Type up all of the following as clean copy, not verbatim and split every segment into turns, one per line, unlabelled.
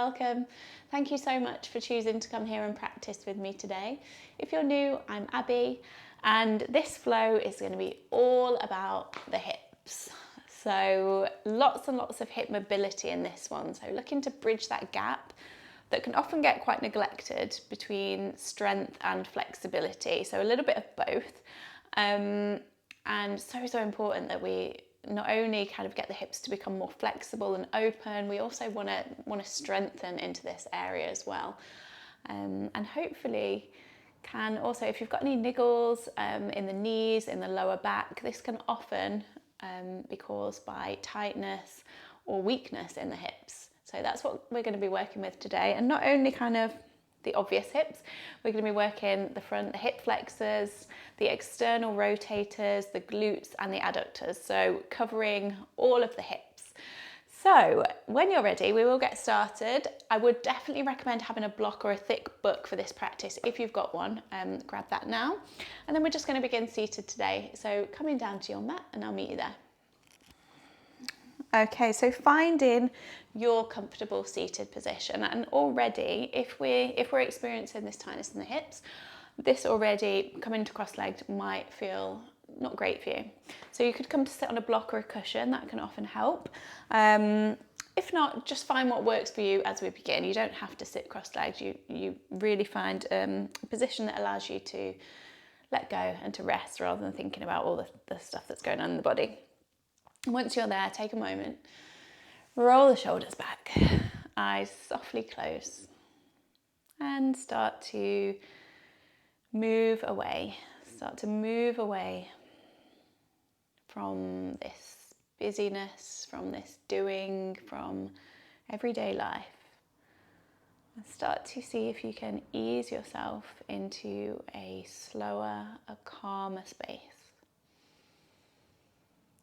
welcome. Thank you so much for choosing to come here and practice with me today. If you're new, I'm Abby, and this flow is going to be all about the hips. So lots and lots of hip mobility in this one. So looking to bridge that gap that can often get quite neglected between strength and flexibility. So a little bit of both. And so important that we not only kind of get the hips to become more flexible and open, we also want to strengthen into this area as well. And hopefully can also, if you've got any niggles in the knees, in the lower back, this can often be caused by tightness or weakness in the hips. So that's what we're going to be working with today. And not only kind of the obvious hips, we're going to be working the front, the hip flexors, the external rotators, the glutes and the adductors. So covering all of the hips. So when you're ready, we will get started. I would definitely recommend having a block or a thick book for this practice. If you've got one, grab that now. And then we're just going to begin seated today. So coming down to your mat and I'll meet you there. Okay, so finding your comfortable seated position, and already if we're experiencing this tightness in the hips, this already coming to cross-legged might feel not great for you. So you could come to sit on a block or a cushion, that can often help. If not, just find what works for you as we begin. You don't have to sit cross-legged, you really find a position that allows you to let go and to rest rather than thinking about all the stuff that's going on in the body. Once you're there, take a moment, roll the shoulders back, eyes softly close, and start to move away. Start to move away from this busyness, from this doing, from everyday life. And start to see if you can ease yourself into a slower, a calmer space.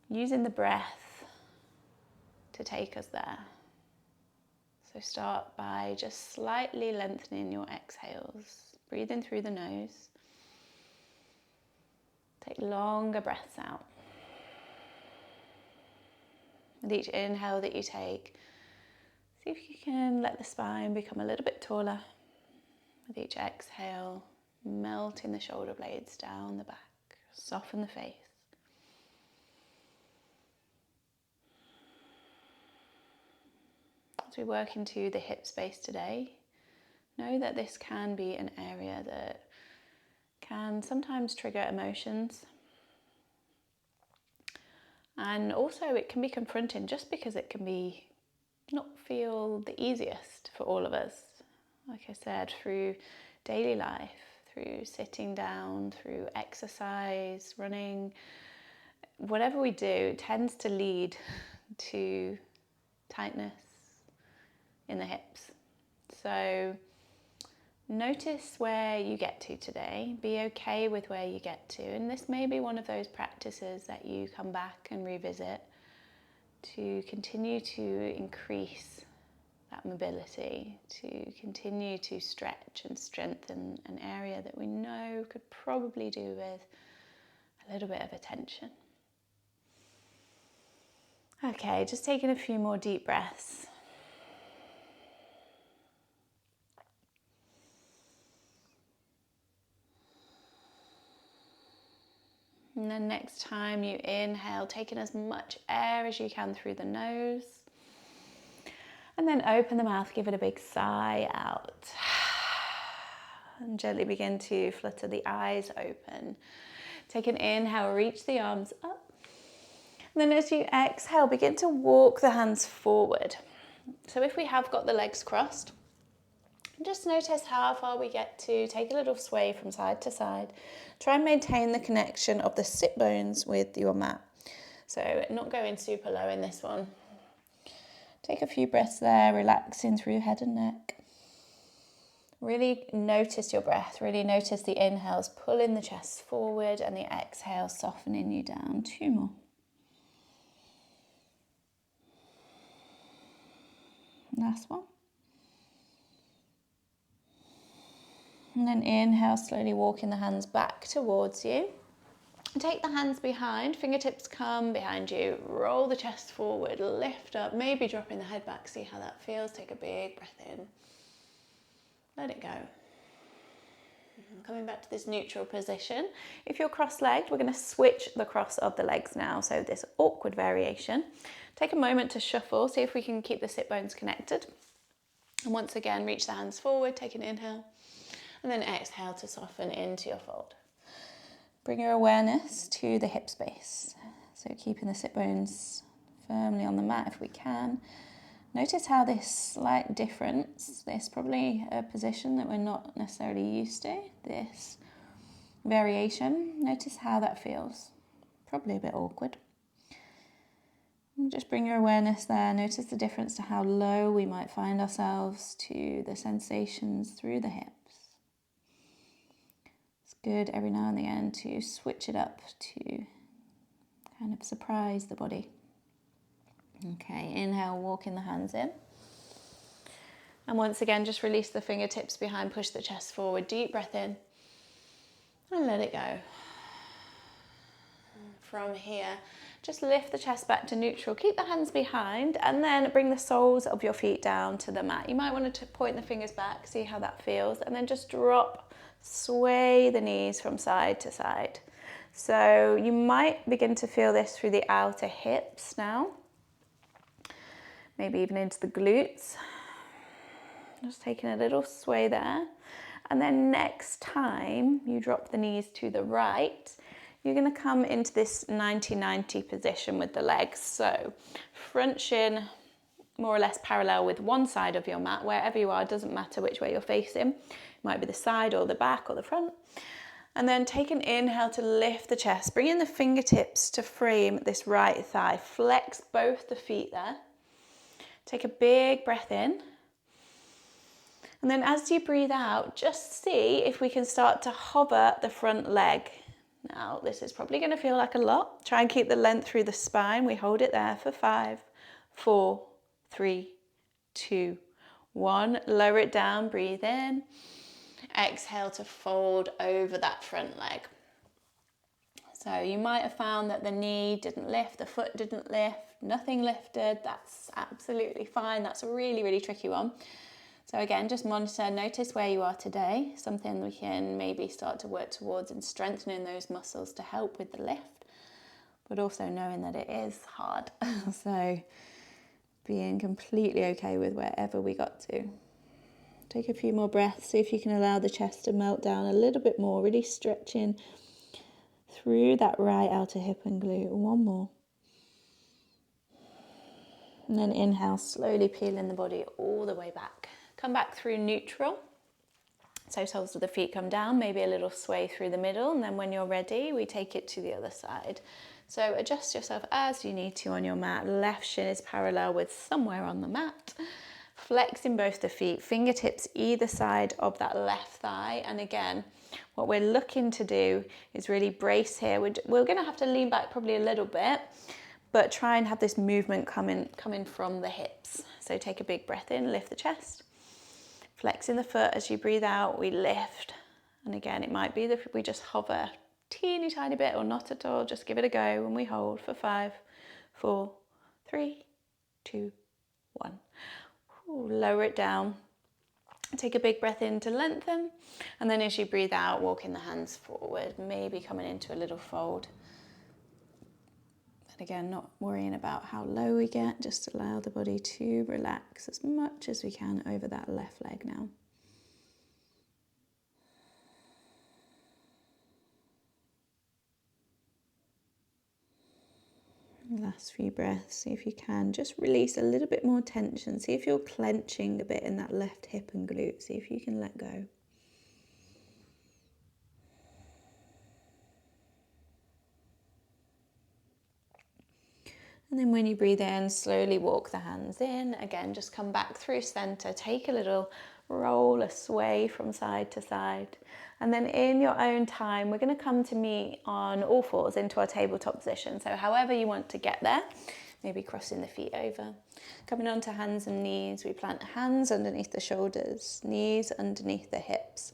Using the breath to take us there. So start by just slightly lengthening your exhales, breathing through the nose. Take longer breaths out. With each inhale that you take, see if you can let the spine become a little bit taller. With each exhale, melting the shoulder blades down the back, soften the face. As we work into the hip space today, know that this can be an area that can sometimes trigger emotions. And also it can be confronting just because it can be not feel the easiest for all of us. Like I said, through daily life, through sitting down, through exercise, running, whatever we do tends to lead to tightness in the hips. So notice where you get to today, be okay with where you get to, and this may be one of those practices that you come back and revisit to continue to increase that mobility, to continue to stretch and strengthen an area that we know could probably do with a little bit of attention. Okay, just taking a few more deep breaths. And then next time you inhale, taking as much air as you can through the nose. And then open the mouth, give it a big sigh out. And gently begin to flutter the eyes open. Take an inhale, reach the arms up. And then as you exhale, begin to walk the hands forward. So if we have got the legs crossed, just notice how far we get to. Take a little sway from side to side. Try and maintain the connection of the sit bones with your mat. So not going super low in this one. Take a few breaths there, relaxing through head and neck. Really notice your breath. Really notice the inhales pulling the chest forward and the exhales softening you down. 2 more. Last one. And then inhale, slowly walking the hands back towards you. Take the hands behind, fingertips come behind you, roll the chest forward, lift up, maybe dropping the head back, see how that feels. Take a big breath in, let it go. Coming back to this neutral position. If you're cross-legged, we're going to switch the cross of the legs now, so this awkward variation. Take a moment to shuffle, see if we can keep the sit bones connected. And once again, reach the hands forward, take an inhale, and then exhale to soften into your fold. Bring your awareness to the hip space. So keeping the sit bones firmly on the mat if we can. Notice how this slight difference, this probably a position that we're not necessarily used to, this variation, notice how that feels. Probably a bit awkward. And just bring your awareness there. Notice the difference to how low we might find ourselves, to the sensations through the hips. It's good every now and again to switch it up, to kind of surprise the body. Okay, inhale, walking the hands in. And once again, just release the fingertips behind, push the chest forward, deep breath in, and let it go. From here, just lift the chest back to neutral, keep the hands behind, and then bring the soles of your feet down to the mat. You might want to point the fingers back, see how that feels, and then just drop, sway the knees from side to side. So you might begin to feel this through the outer hips now. Maybe even into the glutes. Just taking a little sway there. And then next time you drop the knees to the right, you're going to come into this 90-90 position with the legs. So front shin more or less parallel with one side of your mat. Wherever you are, it doesn't matter which way you're facing. It might be the side or the back or the front. And then take an inhale to lift the chest. Bring in the fingertips to frame this right thigh. Flex both the feet there. Take a big breath in. And then as you breathe out, just see if we can start to hover the front leg. Now, this is probably going to feel like a lot. Try and keep the length through the spine. We hold it there for 5, 4, 3, 2, 1. Lower it down, breathe in. Exhale to fold over that front leg. So you might have found that the knee didn't lift, the foot didn't lift, nothing lifted. That's absolutely fine. That's a really, really tricky one. So again, just monitor, notice where you are today, something we can maybe start to work towards and strengthening those muscles to help with the lift, but also knowing that it is hard. So being completely okay with wherever we got to. Take a few more breaths, see if you can allow the chest to melt down a little bit more, really stretching through that right outer hip and glute. One more. And then inhale, slowly peeling the body all the way back. Come back through neutral. So soles of the feet come down, maybe a little sway through the middle, and then when you're ready, we take it to the other side. So adjust yourself as you need to on your mat. Left shin is parallel with somewhere on the mat. Flexing both the feet, fingertips either side of that left thigh. And again, what we're looking to do is really brace here. We're going to have to lean back probably a little bit, but try and have this movement coming from the hips. So take a big breath in, lift the chest. Flexing the foot as you breathe out, we lift. And again, it might be that we just hover teeny tiny bit or not at all. Just give it a go and we hold for 5, 4, 3, 2, 1. Ooh, lower it down. Take a big breath in to lengthen. And then as you breathe out, walking the hands forward, maybe coming into a little fold. But again, not worrying about how low we get, just allow the body to relax as much as we can over that left leg now. Last few breaths, see if you can just release a little bit more tension. See if you're clenching a bit in that left hip and glute. See if you can let go. And then when you breathe in, slowly walk the hands in. Again, just come back through center. Take a little roll, a sway from side to side. And then in your own time, we're going to come to meet on all fours into our tabletop position. So however you want to get there, maybe crossing the feet over. Coming onto hands and knees, we plant hands underneath the shoulders, knees underneath the hips.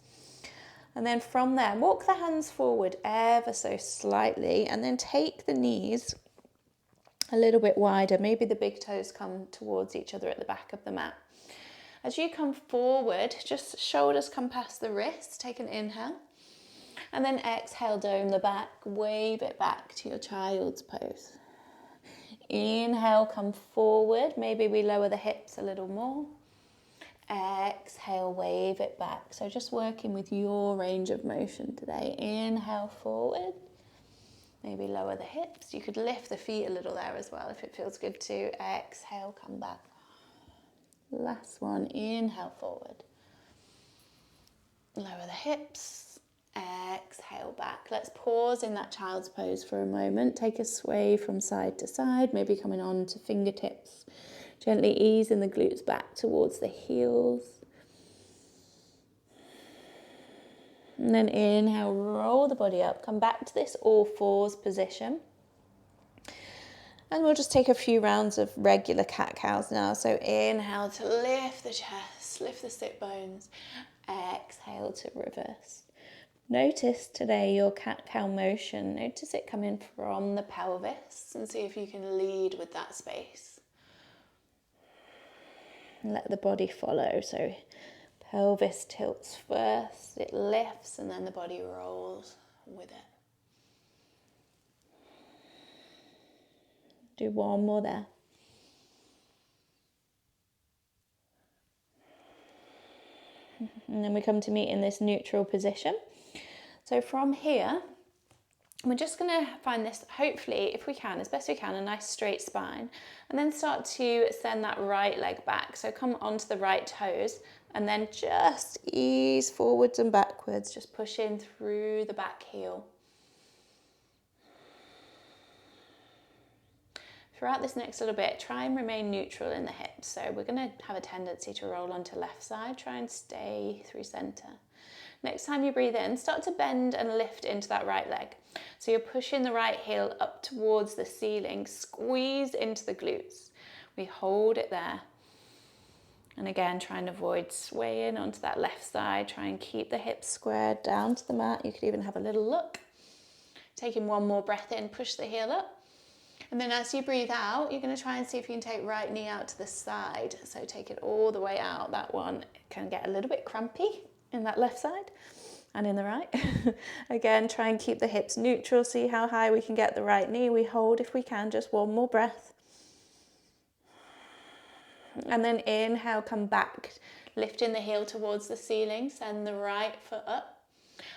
And then from there, walk the hands forward ever so slightly, and then take the knees a little bit wider. Maybe the big toes come towards each other at the back of the mat. As you come forward, just shoulders come past the wrists. Take an inhale. And then exhale, dome the back, wave it back to your child's pose. Inhale, come forward. Maybe we lower the hips a little more. Exhale, wave it back. So just working with your range of motion today. Inhale, forward. Maybe lower the hips. You could lift the feet a little there as well if it feels good to. Exhale, come back. Last one, inhale, forward. Lower the hips. Exhale back. Let's pause in that child's pose for a moment. Take a sway from side to side, maybe coming on to fingertips. Gently easing the glutes back towards the heels. And then inhale, roll the body up. Come back to this all fours position. And we'll just take a few rounds of regular cat-cows now. So inhale to lift the chest, lift the sit bones. Exhale to reverse. Notice today your cat-cow motion. Notice it coming from the pelvis and see if you can lead with that space. Let the body follow. So pelvis tilts first, it lifts, and then the body rolls with it. Do one more there. And then we come to meet in this neutral position. So from here, we're just going to find this, hopefully, if we can, as best we can, a nice straight spine. And then start to send that right leg back. So come onto the right toes and then just ease forwards and backwards. Just push in through the back heel. Throughout this next little bit, try and remain neutral in the hips. So we're going to have a tendency to roll onto left side. Try and stay through center. Next time you breathe in, start to bend and lift into that right leg. So you're pushing the right heel up towards the ceiling, squeeze into the glutes. We hold it there. And again, try and avoid swaying onto that left side. Try and keep the hips squared down to the mat. You could even have a little look. Taking one more breath in, push the heel up. And then as you breathe out, you're going to try and see if you can take right knee out to the side. So take it all the way out. That one can get a little bit crampy in that left side and in the right. Again, try and keep the hips neutral. See how high we can get the right knee. We hold if we can, just one more breath. And then inhale, come back, lifting the heel towards the ceiling, send the right foot up.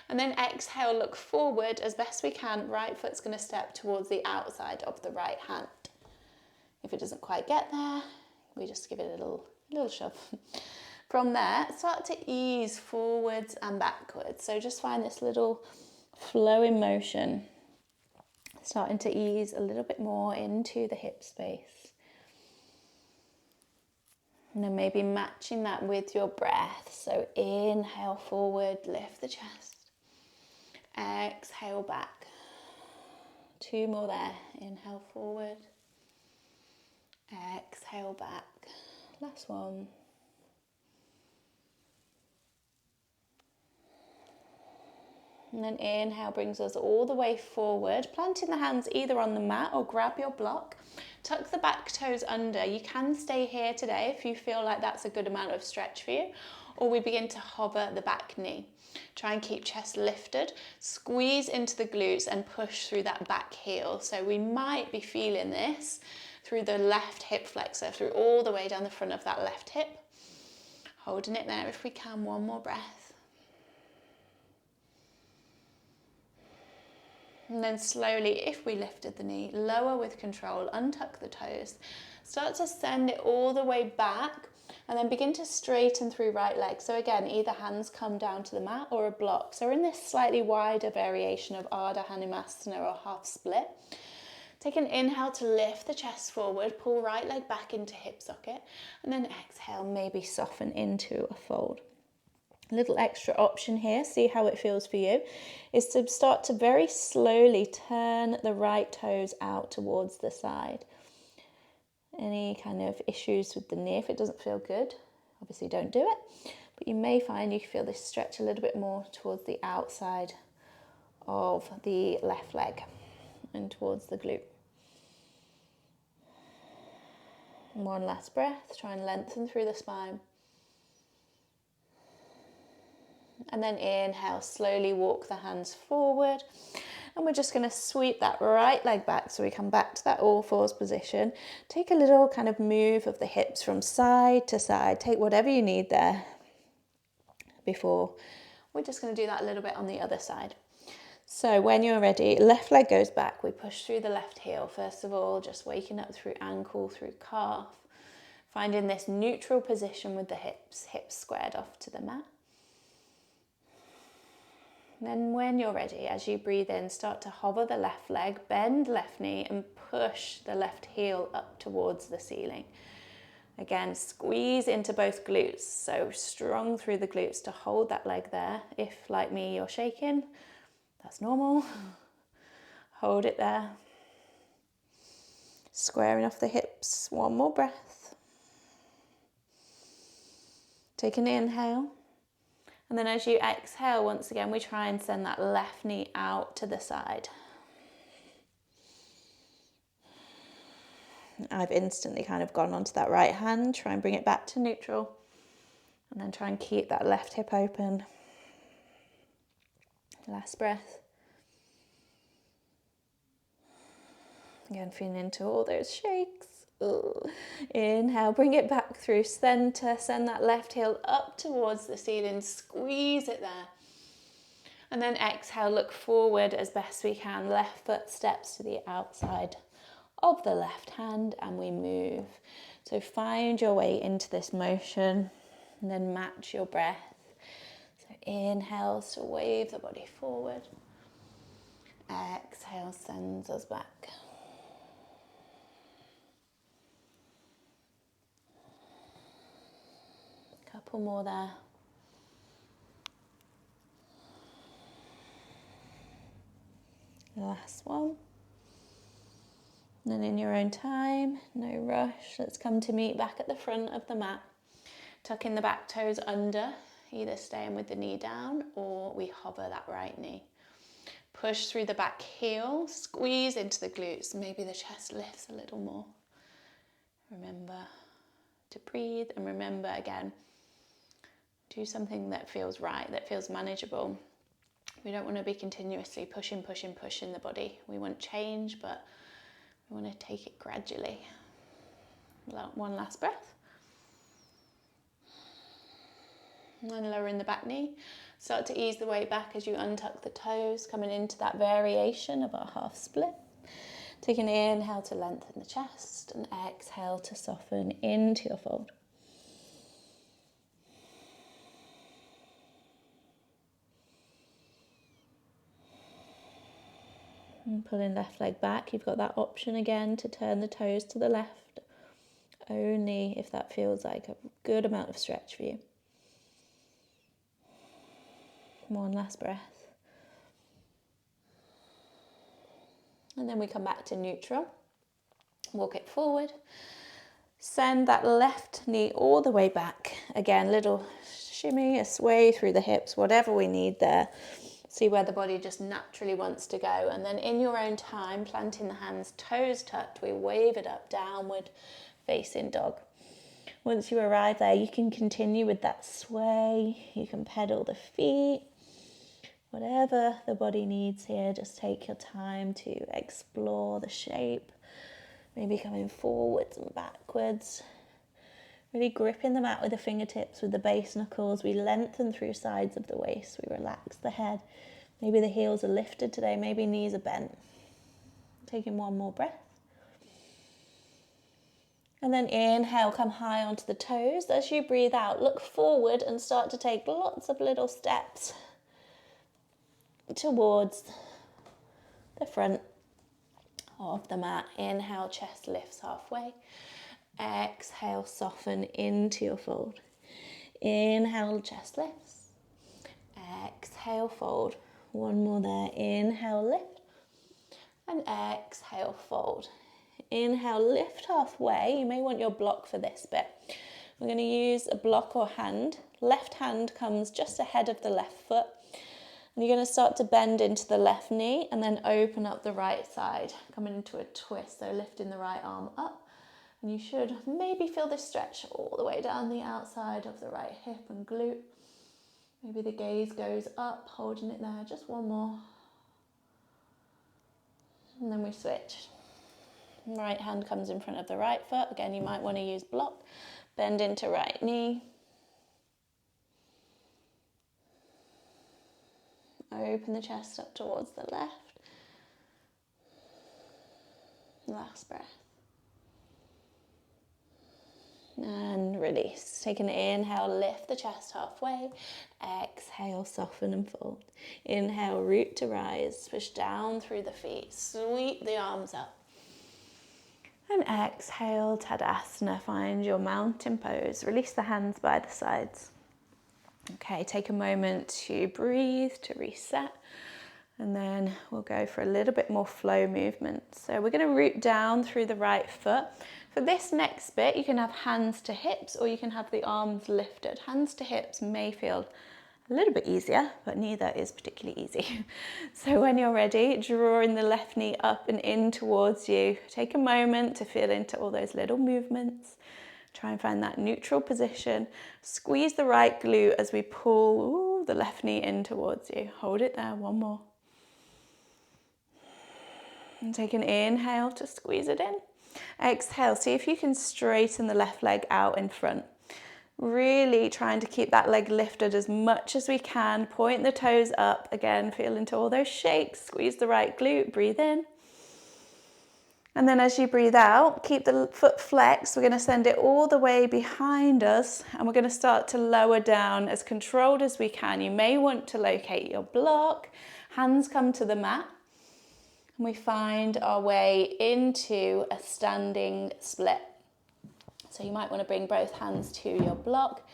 And then exhale, look forward as best we can. Right foot's going to step towards the outside of the right hand. If it doesn't quite get there, we just give it a little shove. From there, start to ease forwards and backwards. So just find this little flowing motion, starting to ease a little bit more into the hip space. And then maybe matching that with your breath. So inhale forward, lift the chest. Exhale back. Two more there. Inhale forward. Exhale back. Last one. And then inhale brings us all the way forward, planting the hands either on the mat or grab your block. Tuck the back toes under. You can stay here today if you feel like that's a good amount of stretch for you, or we begin to hover the back knee. Try and keep chest lifted, squeeze into the glutes and push through that back heel. So we might be feeling this through the left hip flexor, through all the way down the front of that left hip. Holding it there if we can, one more breath. And then slowly, if we lifted the knee, lower with control, untuck the toes. Start to send it all the way back and then begin to straighten through right leg. So again, either hands come down to the mat or a block. So we're in this slightly wider variation of Ardha Hanumasana or half split. Take an inhale to lift the chest forward, pull right leg back into hip socket, and then exhale, maybe soften into a fold. A little extra option here, see how it feels for you, is to start to very slowly turn the right toes out towards the side. Any kind of issues with the knee, if it doesn't feel good, obviously don't do it. But you may find you feel this stretch a little bit more towards the outside of the left leg and towards the glute. One last breath, try and lengthen through the spine. And then inhale, slowly walk the hands forward. And we're just going to sweep that right leg back so we come back to that all fours position. Take a little kind of move of the hips from side to side. Take whatever you need there before. We're just going to do that a little bit on the other side. So when you're ready, left leg goes back. We push through the left heel. First of all, just waking up through ankle, through calf. Finding this neutral position with the hips squared off to the mat. Then when you're ready, as you breathe in, start to hover the left leg, bend left knee and push the left heel up towards the ceiling. Again, squeeze into both glutes, so strong through the glutes to hold that leg there. If, like me, you're shaking, that's normal. Hold it there. Squaring off the hips, one more breath. Take an inhale. And then as you exhale, once again, we try and send that left knee out to the side. I've instantly kind of gone onto that right hand. Try and bring it back to neutral. And then try and keep that left hip open. Last breath. Again, feeling into all those shakes. Ooh. Inhale, bring it back through center, send that left heel up towards the ceiling, squeeze it there. And then exhale, look forward as best we can, left foot steps to the outside of the left hand and we move. So find your way into this motion and then match your breath. So inhale, so wave the body forward. Exhale, sends us back. Couple more there. Last one. And then in your own time, no rush, let's come to meet back at the front of the mat. Tucking the back toes under, either staying with the knee down or we hover that right knee. Push through the back heel, squeeze into the glutes. Maybe the chest lifts a little more. Remember to breathe and remember again, do something that feels right, that feels manageable. We don't want to be continuously pushing the body. We want change, but we want to take it gradually. One last breath. And then lowering the back knee. Start to ease the weight back as you untuck the toes, coming into that variation of our half split. Take an inhale to lengthen the chest and exhale to soften into your fold. And pulling left leg back, you've got that option again to turn the toes to the left, only if that feels like a good amount of stretch for you. One last breath. And then we come back to neutral. Walk it forward. Send that left knee all the way back. Again, little shimmy, a sway through the hips, whatever we need there. See where the body just naturally wants to go. And then in your own time, planting the hands, toes tucked, we wave it up, downward facing dog. Once you arrive there, you can continue with that sway. You can pedal the feet. Whatever the body needs here, just take your time to explore the shape. Maybe coming forwards and backwards. Really gripping the mat with the fingertips, with the base knuckles. We lengthen through sides of the waist. We relax the head. Maybe the heels are lifted today. Maybe knees are bent. Taking one more breath. And then inhale, come high onto the toes. As you breathe out, look forward and start to take lots of little steps towards the front of the mat. Inhale, chest lifts halfway. Exhale, soften into your fold. Inhale, chest lifts. Exhale, fold. One more there. Inhale, lift. And exhale, fold. Inhale, lift halfway. You may want your block for this bit. We're going to use a block or hand. Left hand comes just ahead of the left foot. And you're going to start to bend into the left knee and then open up the right side, coming into a twist. So lifting the right arm up. And you should maybe feel this stretch all the way down the outside of the right hip and glute. Maybe the gaze goes up, holding it there. Just one more. And then we switch. Right hand comes in front of the right foot. Again, you might want to use block. Bend into right knee. Open the chest up towards the left. Last breath. And release. Take an inhale, lift the chest halfway. Exhale, soften and fold. Inhale, root to rise. Push down through the feet. Sweep the arms up. And exhale, Tadasana. Find your mountain pose. Release the hands by the sides. Okay, take a moment to breathe, to reset. And then we'll go for a little bit more flow movement. So we're going to root down through the right foot. For this next bit, you can have hands to hips or you can have the arms lifted. Hands to hips may feel a little bit easier, but neither is particularly easy. So when you're ready, drawing the left knee up and in towards you. Take a moment to feel into all those little movements. Try and find that neutral position. Squeeze the right glute as we pull the left knee in towards you. Hold it there, one more. And take an inhale to squeeze it in. Exhale, see if you can straighten the left leg out in front. Really trying to keep that leg lifted as much as we can. Point the toes up. Again, feel into all those shakes. Squeeze the right glute, breathe in. And then as you breathe out, keep the foot flexed. We're going to send it all the way behind us and we're going to start to lower down as controlled as we can. You may want to locate your block. Hands come to the mat. And we find our way into a standing split. So you might want to bring both hands to your block.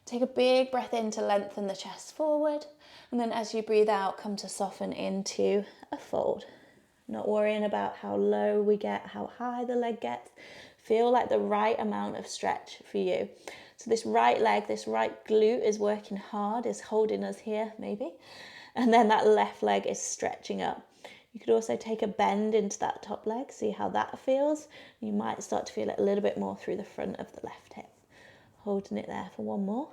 Take a big breath in to lengthen the chest forward. And then as you breathe out, come to soften into a fold. Not worrying about how low we get, how high the leg gets. Feel like the right amount of stretch for you. So this right leg, this right glute is working hard, is holding us here maybe. And then that left leg is stretching up. You could also take a bend into that top leg, see how that feels. You might start to feel it a little bit more through the front of the left hip. Holding it there for one more.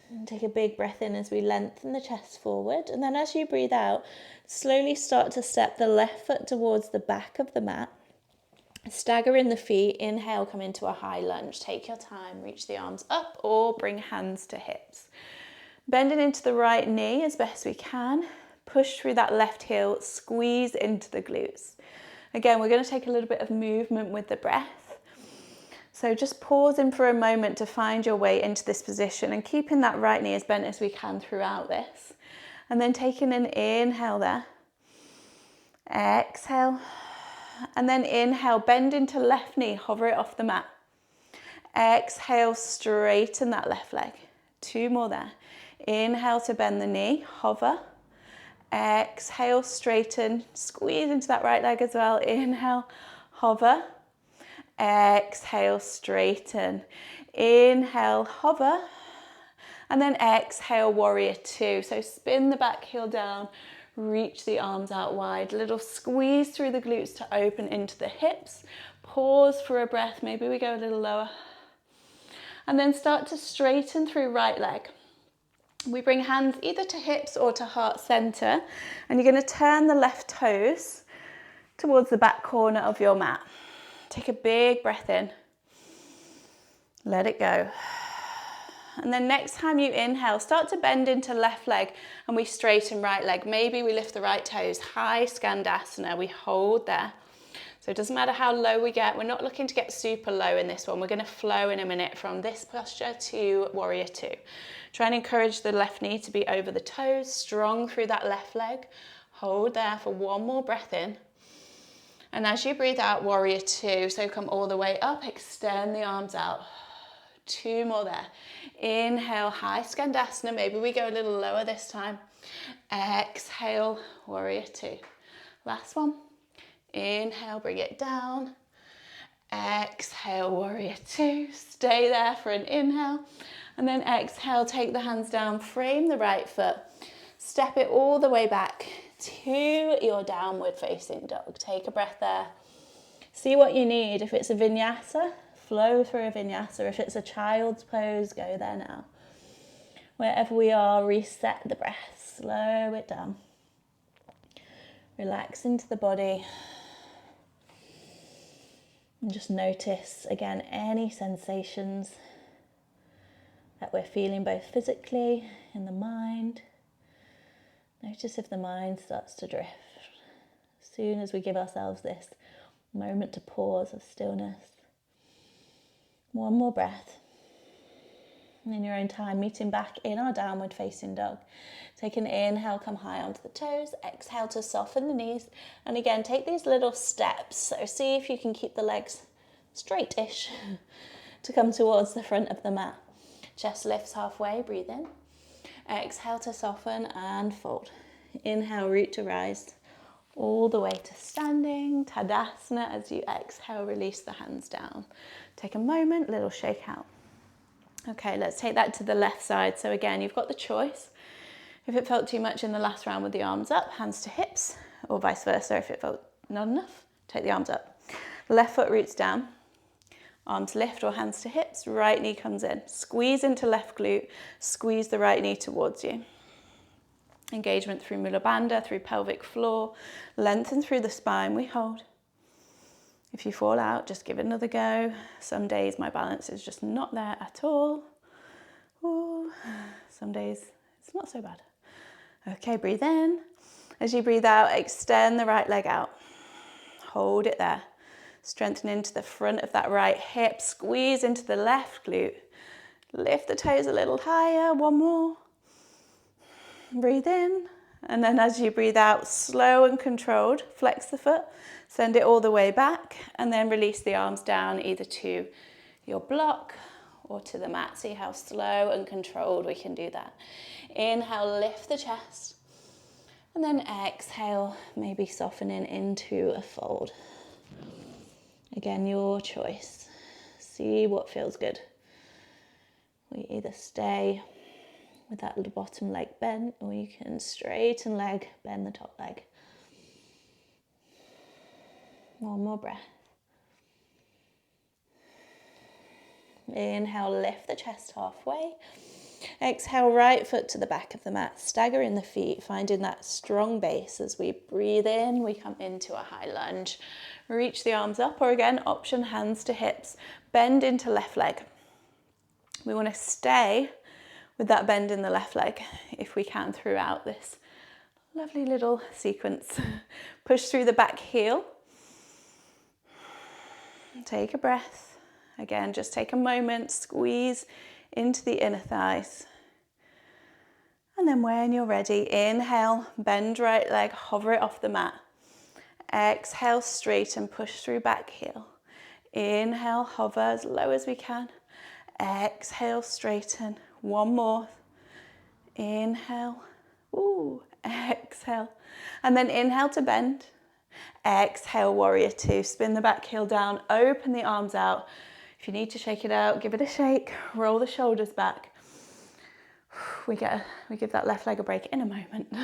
And take a big breath in as we lengthen the chest forward. And then as you breathe out, slowly start to step the left foot towards the back of the mat. Stagger in the feet. Inhale, come into a high lunge. Take your time, reach the arms up or bring hands to hips. Bending into the right knee as best we can. Push through that left heel, squeeze into the glutes. Again, we're going to take a little bit of movement with the breath. So just pause in for a moment to find your way into this position and keeping that right knee as bent as we can throughout this. And then taking an inhale there. Exhale. And then inhale, bend into left knee, hover it off the mat. Exhale, straighten that left leg. 2 more there. Inhale to bend the knee, hover. Exhale, straighten, squeeze into that right leg as well. Inhale, hover. Exhale, straighten. Inhale, hover. And then exhale, warrior 2. So spin the back heel down, reach the arms out wide. Little squeeze through the glutes to open into the hips. Pause for a breath, maybe we go a little lower. And then start to straighten through right leg. We bring hands either to hips or to heart center, and you're going to turn the left toes towards the back corner of your mat. Take a big breath in. Let it go. And then next time you inhale, start to bend into left leg and we straighten right leg. Maybe we lift the right toes, high Skandasana, we hold there. So it doesn't matter how low we get, we're not looking to get super low in this one. We're going to flow in a minute from this posture to warrior 2. Try and encourage the left knee to be over the toes, strong through that left leg. Hold there for one more breath in. And as you breathe out, warrior 2, so come all the way up, extend the arms out. 2 more there. Inhale, high Skandasana, maybe we go a little lower this time. Exhale, warrior 2. Last one. Inhale, bring it down. Exhale, warrior two. Stay there for an inhale. And then exhale, take the hands down, frame the right foot. Step it all the way back to your downward facing dog. Take a breath there. See what you need. If it's a vinyasa, flow through a vinyasa. If it's a child's pose, go there now. Wherever we are, reset the breath. Slow it down. Relax into the body. And just notice, again, any sensations that we're feeling both physically, in the mind. Notice if the mind starts to drift. As soon as we give ourselves this moment to pause of stillness. One more breath. And in your own time, meeting back in our downward facing dog. Take an inhale, come high onto the toes. Exhale to soften the knees. And again, take these little steps. So see if you can keep the legs straight-ish to come towards the front of the mat. Chest lifts halfway, breathe in. Exhale to soften and fold. Inhale, root to rise. All the way to standing, Tadasana. As you exhale, release the hands down. Take a moment, little shake out. Okay, let's take that to the left side. So again, you've got the choice. If it felt too much in the last round with the arms up, hands to hips, or vice versa. If it felt not enough, take the arms up. Left foot roots down, arms lift or hands to hips, right knee comes in. Squeeze into left glute, squeeze the right knee towards you. Engagement through Mula Bandha, through pelvic floor, lengthen through the spine, we hold. If you fall out, just give it another go. Some days my balance is just not there at all. Ooh. Some days it's not so bad. Okay, breathe in. As you breathe out, extend the right leg out. Hold it there. Strengthen into the front of that right hip, squeeze into the left glute. Lift the toes a little higher, one more. Breathe in, and then as you breathe out, slow and controlled, flex the foot, send it all the way back, and then release the arms down either to your block or to the mat. See how slow and controlled we can do that. Inhale, lift the chest, and then exhale, maybe softening into a fold. Again, your choice. See what feels good. We either stay with that little bottom leg bent, or you can straighten leg, bend the top leg. One more breath. Inhale, lift the chest halfway. Exhale, right foot to the back of the mat. Stagger in the feet, finding that strong base. As we breathe in, we come into a high lunge. Reach the arms up, or again, option hands to hips. Bend into left leg. We want to stay with that bend in the left leg, if we can, throughout this lovely little sequence. Push through the back heel. Take a breath. Again, just take a moment, squeeze into the inner thighs. And then when you're ready, inhale, bend right leg, hover it off the mat. Exhale, straighten, push through back heel. Inhale, hover as low as we can. Exhale, straighten. One more. Inhale. Ooh, exhale. And then inhale to bend. Exhale, warrior two. Spin the back heel down, open the arms out. If you need to shake it out, give it a shake. Roll the shoulders back. We give that left leg a break in a moment.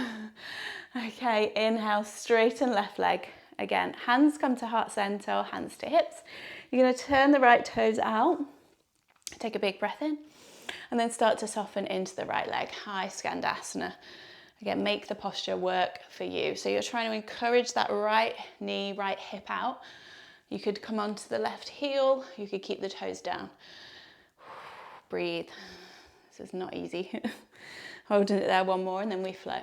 Okay, inhale, straighten left leg. Again, hands come to heart center, hands to hips. You're going to turn the right toes out. Take a big breath in. And then start to soften into the right leg, high skandasana. Again, make the posture work for you. So you're trying to encourage that right knee, right hip out. You could come onto the left heel. You could keep the toes down. Breathe. This is not easy. Holding it there, one more, and then we flow.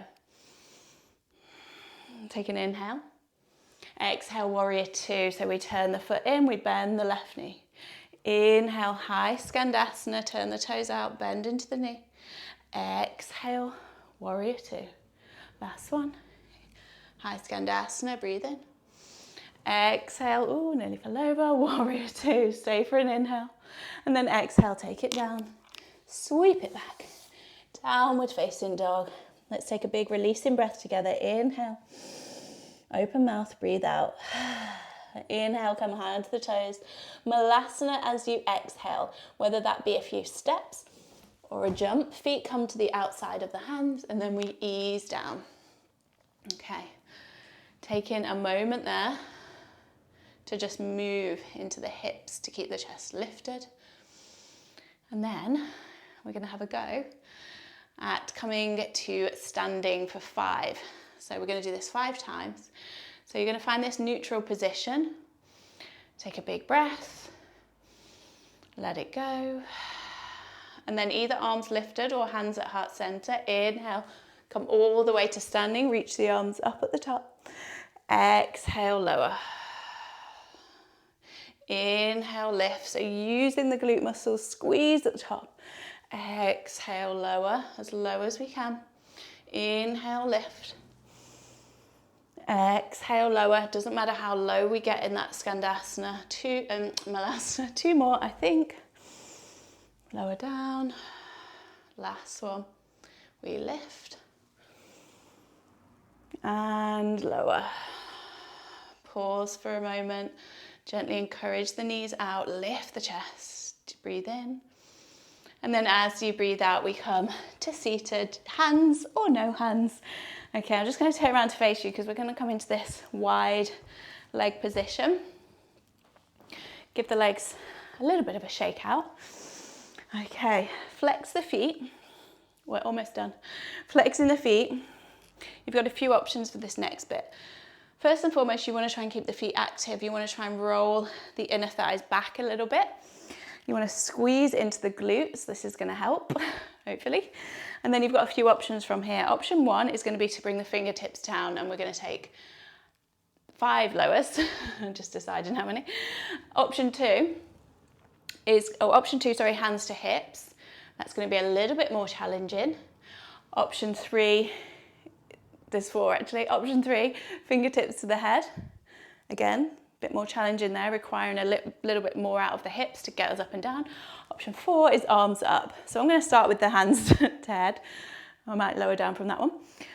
Take an inhale. Exhale, warrior two. So we turn the foot in, we bend the left knee. Inhale, high skandasana, turn the toes out, bend into the knee. Exhale, warrior two. Last one. High skandasana, breathe in. Exhale, ooh, nearly fell over, warrior two. Stay for an inhale. And then exhale, take it down. Sweep it back. Downward facing dog. Let's take a big releasing breath together. Inhale. Open mouth, breathe out. Inhale, come high onto the toes. Malasana as you exhale, whether that be a few steps or a jump. Feet come to the outside of the hands and then we ease down. Okay, take in a moment there to just move into the hips to keep the chest lifted. And then we're going to have a go at coming to standing for 5. So we're going to do this 5 times. So you're going to find this neutral position. Take a big breath. Let it go. And then either arms lifted or hands at heart center. Inhale, come all the way to standing. Reach the arms up at the top. Exhale, lower. Inhale, lift. So using the glute muscles, squeeze at the top. Exhale, lower, as low as we can. Inhale, lift. Exhale, lower. Doesn't matter how low we get in that Skandasana. Malasana. 2 more, I think. Lower down. Last one. We lift. And lower. Pause for a moment. Gently encourage the knees out. Lift the chest. Breathe in. And then as you breathe out, we come to seated, hands or no hands. Okay, I'm just going to turn around to face you because we're going to come into this wide leg position. Give the legs a little bit of a shake out. Okay, flex the feet. We're almost done. Flexing the feet. You've got a few options for this next bit. First and foremost, you want to try and keep the feet active. You want to try and roll the inner thighs back a little bit. You want to squeeze into the glutes. This is going to help, hopefully. And then you've got a few options from here. Option 1 is going to be to bring the fingertips down, and we're going to take 5 lowers. I'm just deciding how many. Option 2, hands to hips. That's going to be a little bit more challenging. Option 3, there's 4 actually. Option 3, fingertips to the head. Again, a bit more challenging there, requiring a little bit more out of the hips to get us up and down. Option 4 is arms up. So I'm going to start with the hands to head. I might lower down from that one,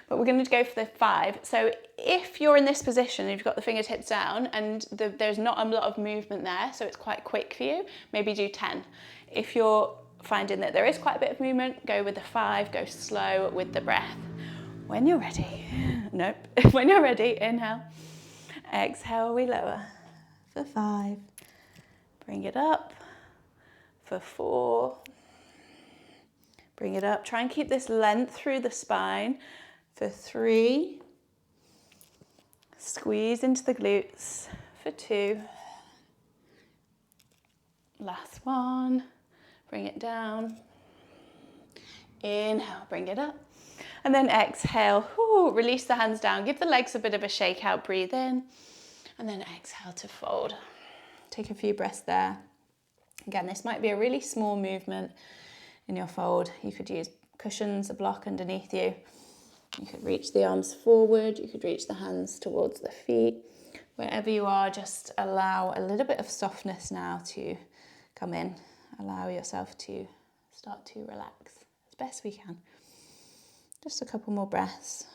but we're going to go for the 5. So if you're in this position, you've got the fingertips down and there's not a lot of movement there, so it's quite quick for you, maybe do 10. If you're finding that there is quite a bit of movement, go with the 5, go slow with the breath. When you're ready, when you're ready, inhale, exhale, we lower for 5, bring it up for 4, bring it up, try and keep this length through the spine for 3, squeeze into the glutes for 2, last one, bring it down, inhale, bring it up. And then exhale, release the hands down, give the legs a bit of a shake out, breathe in, and then exhale to fold. Take a few breaths there. Again, this might be a really small movement in your fold. You could use cushions, a block underneath you. You could reach the arms forward, you could reach the hands towards the feet. Wherever you are, just allow a little bit of softness now to come in. Allow yourself to start to relax as best we can. Just a couple more breaths.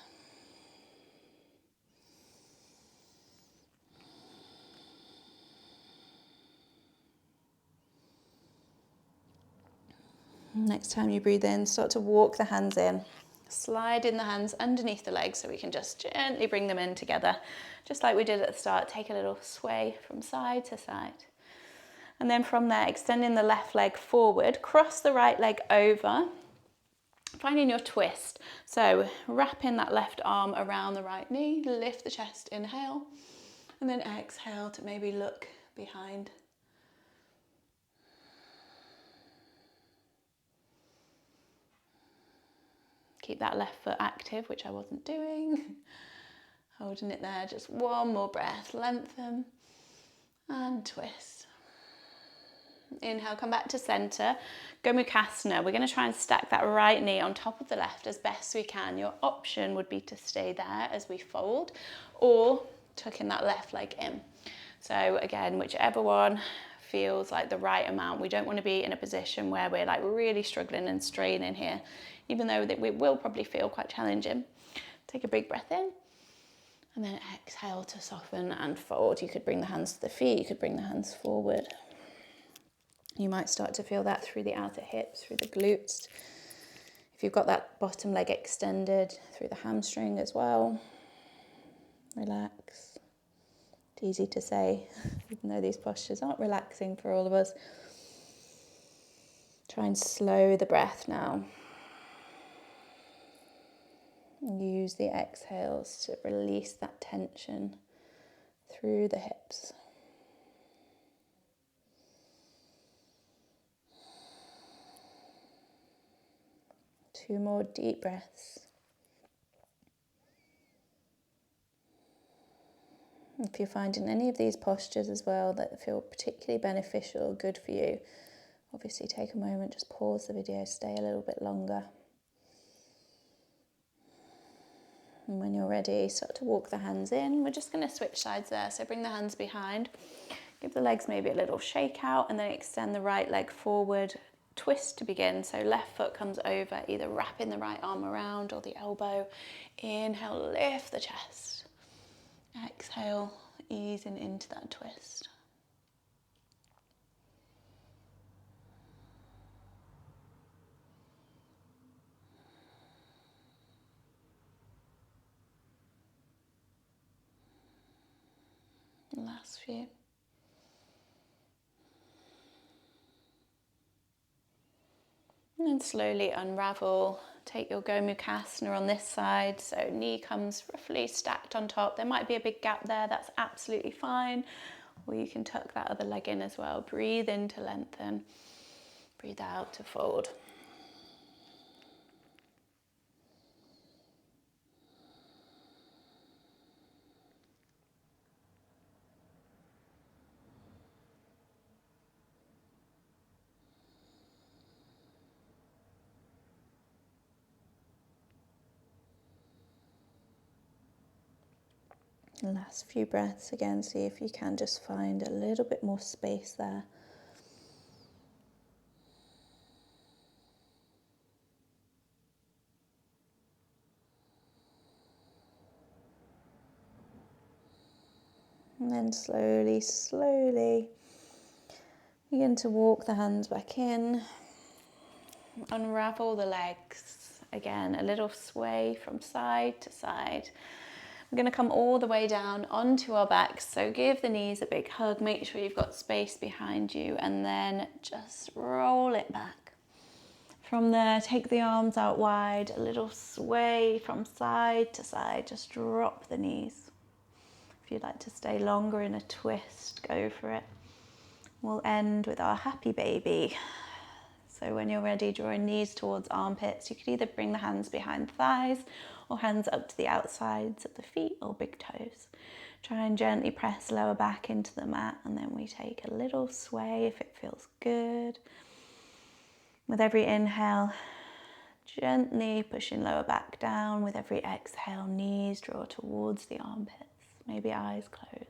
Next time you breathe in, start to walk the hands in. Slide in the hands underneath the legs so we can just gently bring them in together. Just like we did at the start, take a little sway from side to side. And then from there, extending the left leg forward, cross the right leg over. Finding your twist, so wrapping that left arm around the right knee, lift the chest, inhale, and then exhale to maybe look behind. Keep that left foot active, which I wasn't doing. Holding it there, just one more breath, lengthen and twist. Inhale, come back to center. Gomukhasana. We're going to try and stack that right knee on top of the left as best we can. Your option would be to stay there as we fold or tucking that left leg in. So again, whichever one feels like the right amount. We don't want to be in a position where we're like really struggling and straining here, even though that we will probably feel quite challenging. Take a big breath in And then exhale to soften and fold. You could bring the hands to the feet, you could bring the hands forward. You might start to feel that through the outer hips, through the glutes. If you've got that bottom leg extended, through the hamstring as well. Relax. It's easy to say, even though these postures aren't relaxing for all of us. Try and slow the breath now. Use the exhales to release that tension through the hips. 2 more deep breaths. If you're finding any of these postures as well that feel particularly beneficial, good for you, obviously take a moment, just pause the video, stay a little bit longer. And when you're ready, start to walk the hands in. We're just going to switch sides there. So bring the hands behind, give the legs maybe a little shake out, and then extend the right leg forward. Twist to begin. So left foot comes over, either wrapping the right arm around or the elbow. Inhale, lift the chest. Exhale, easing into that twist. Last few. And then slowly unravel. Take your Gomukhasana on this side, so knee comes roughly stacked on top. There might be a big gap there, that's absolutely fine. Or you can tuck that other leg in as well. Breathe in to lengthen, breathe out to fold. Last few breaths again, see if you can just find a little bit more space there. And then slowly, slowly begin to walk the hands back in. Unravel the legs. Again, a little sway from side to side. We're going to come all the way down onto our backs, so give the knees a big hug, make sure you've got space behind you, and then just roll it back. From there, take the arms out wide, a little sway from side to side, just drop the knees. If you'd like to stay longer in a twist, go for it. We'll end with our happy baby. So when you're ready, drawing knees towards armpits, you could either bring the hands behind thighs or hands up to the outsides of the feet or big toes. Try and gently press lower back into the mat, and then we take a little sway if it feels good. With every inhale, gently pushing lower back down. With every exhale, knees draw towards the armpits, maybe eyes closed.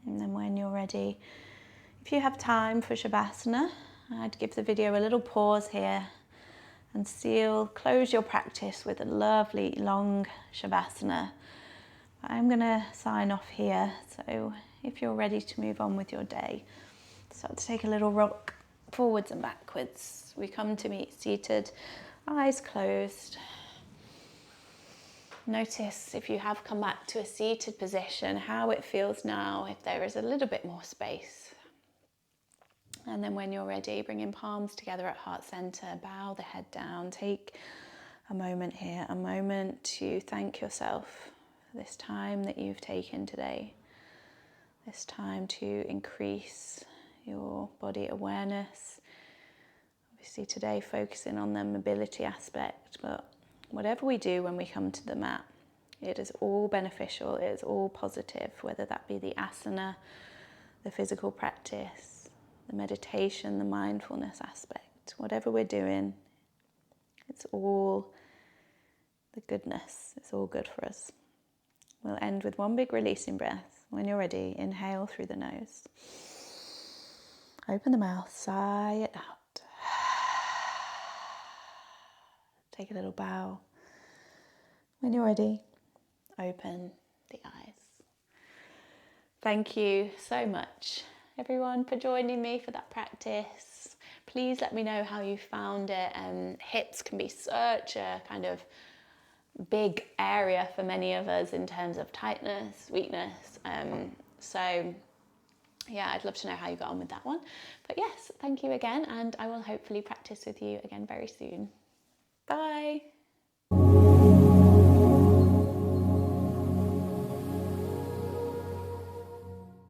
And then when you're ready, if you have time for Shavasana, I'd give the video a little pause here and close your practice with a lovely long Shavasana. I'm going to sign off here, so if you're ready to move on with your day, start to take a little rock forwards and backwards. We come to meet seated, eyes closed. Notice if you have come back to a seated position, how it feels now, if there is a little bit more space. And then when you're ready, bring in palms together at heart center, bow the head down. Take a moment here, a moment to thank yourself for this time that you've taken today, this time to increase your body awareness. Obviously today focusing on the mobility aspect, but whatever we do when we come to the mat, it is all beneficial, it is all positive, whether that be the asana, the physical practice, the meditation, the mindfulness aspect. Whatever we're doing, it's all the goodness, it's all good for us. We'll end with one big releasing breath. When you're ready, inhale through the nose. Open the mouth, sigh it out. Take a little bow. When you're ready, open the eyes. Thank you so much, everyone, for joining me for that practice. Please let me know how you found it. Hips can be such a kind of big area for many of us in terms of tightness, weakness. So yeah, I'd love to know how you got on with that one. But yes, thank you again, and I will hopefully practice with you again very soon. Bye.